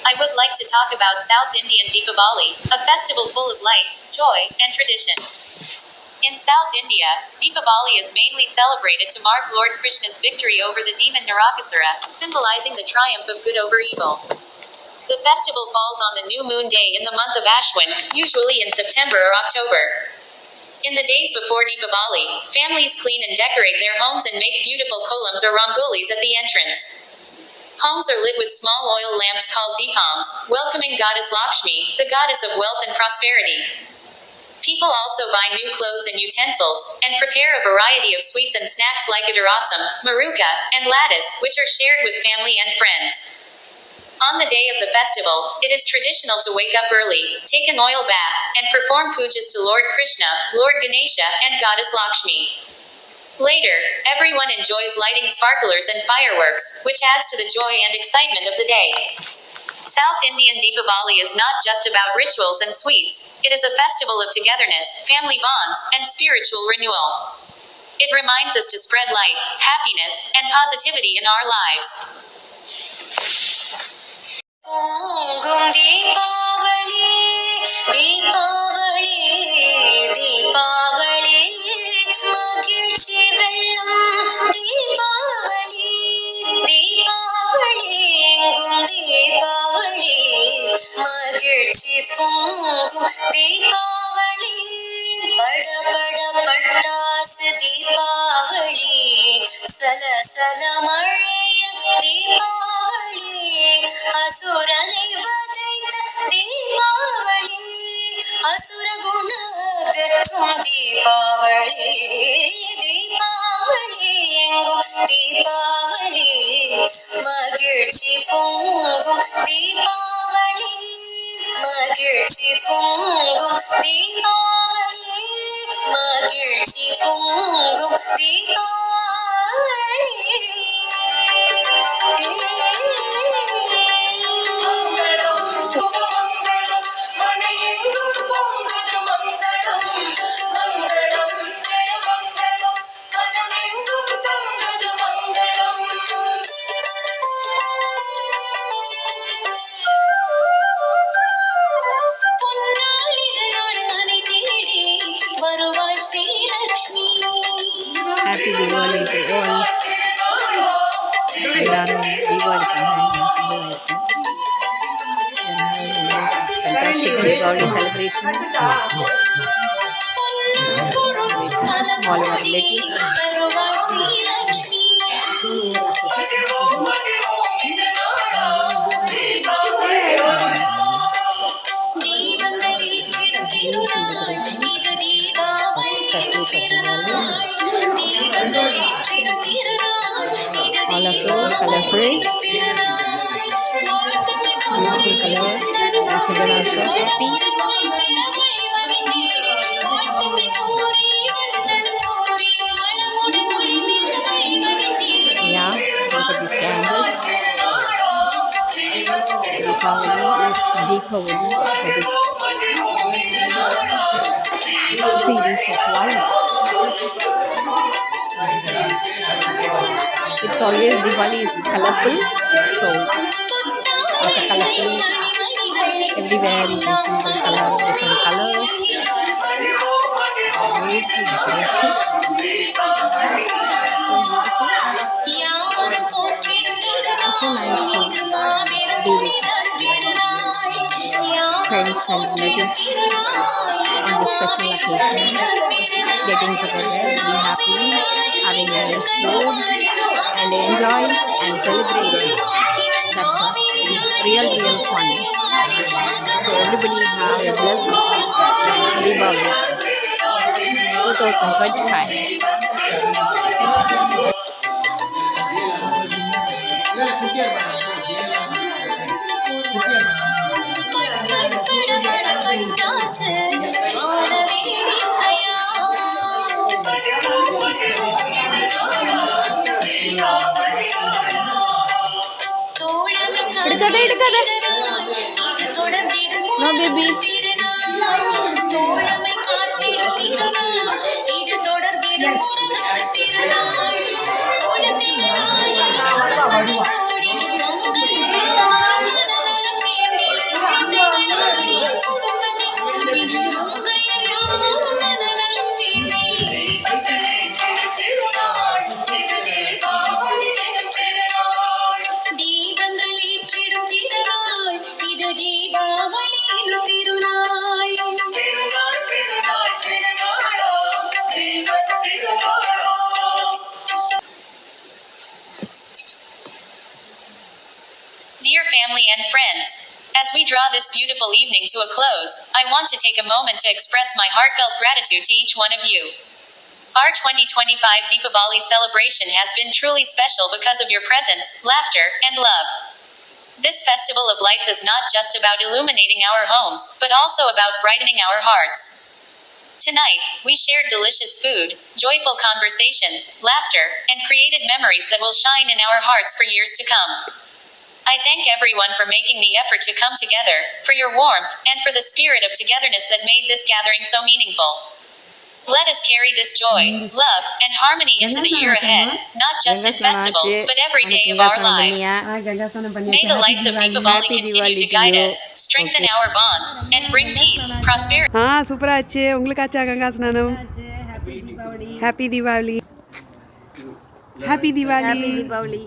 I would like to talk about South Indian Deepavali, a festival full of light, joy, and tradition. In South India, Deepavali is mainly celebrated to mark Lord Krishna's victory over the demon Narakasura, symbolizing the triumph of good over evil. The festival falls on the new moon day in the month of Ashwin, usually in September or October. In the days before Deepavali, families clean and decorate their homes and make beautiful kolams or rangolis at the entrance. Homes are lit with small oil lamps called deepams, welcoming goddess Lakshmi, the goddess of wealth and prosperity. People also buy new clothes and utensils, and prepare a variety of sweets and snacks like adarasam, maruka, and lattice, which are shared with family and friends. On the day of the festival, it is traditional to wake up early, take an oil bath, and perform pujas to Lord Krishna, Lord Ganesha, and Goddess Lakshmi. Later, everyone enjoys lighting sparklers and fireworks, which adds to the joy and excitement of the day. South Indian Deepavali is not just about rituals and sweets, it is a festival of togetherness, family bonds, and spiritual renewal. It reminds us to spread light, happiness, and positivity in our lives. பொங்கும் தீபாவளி தீபாவளி தீபாவளி மகிழ்ச்சி வெள்ளம் தீபாவளி தீபாவளி எங்கும் தீபாவளி மகிழ்ச்சி பொங்கும் தீபாவளி பட பட பட்டாசு தீபாவளி சலசல மழையில் தீபாவளி அசுரனை வதைத்த தீபாவளி அசுர குணகற்றும் தீபாவளி தீபாவளி எங்கும் தீபாவளி மகிழ்ச்சி பொங்கும் தீபாவளி மகிழ்ச்சி பொங்கும் தீபாவளி மகிழ்ச்சி பொங்கும் Deepavali Happy Diwali to all. எல்லாரும் தீபாவளிக்காக fantastic Diwali celebration with all our relatives. All of you colorful, beautiful colors, and children are so happy. Yeah, look at these candles. Deepavali is Deepavali for this series of lights. It's always Diwali is colorful, so it's a colorful. Everywhere you can see the color, different colors. Beautiful decoration. So nice to be with friends and relatives on this special occasion. Getting together, be happy, having a nice food, and enjoy and celebrate. That's a real fun. So everybody have a blessed Diwali 2025. எடுக்காத no baby. Dear family and friends, as we draw this beautiful evening to a close, I want to take a moment to express my heartfelt gratitude to each one of you. Our 2025 Deepavali celebration has been truly special because of your presence, laughter, and love. This festival of lights is not just about illuminating our homes, but also about brightening our hearts. Tonight, we shared delicious food, joyful conversations, laughter, and created memories that will shine in our hearts for years to come. I thank everyone for making the effort to come together, for your warmth, and for the spirit of togetherness that made this gathering so meaningful. Let us carry this joy, love, and harmony into the year ahead, not just in festivals, but every day of our lives. May the lights of Deepavali continue to guide us, strengthen our bonds, and bring peace, prosperity. சூப்பரா ஆச்சு. உங்களுக்கு ஆச்சா கங்கா ஸ்நானம்? Happy Deepavali. Happy Deepavali. Deepavali.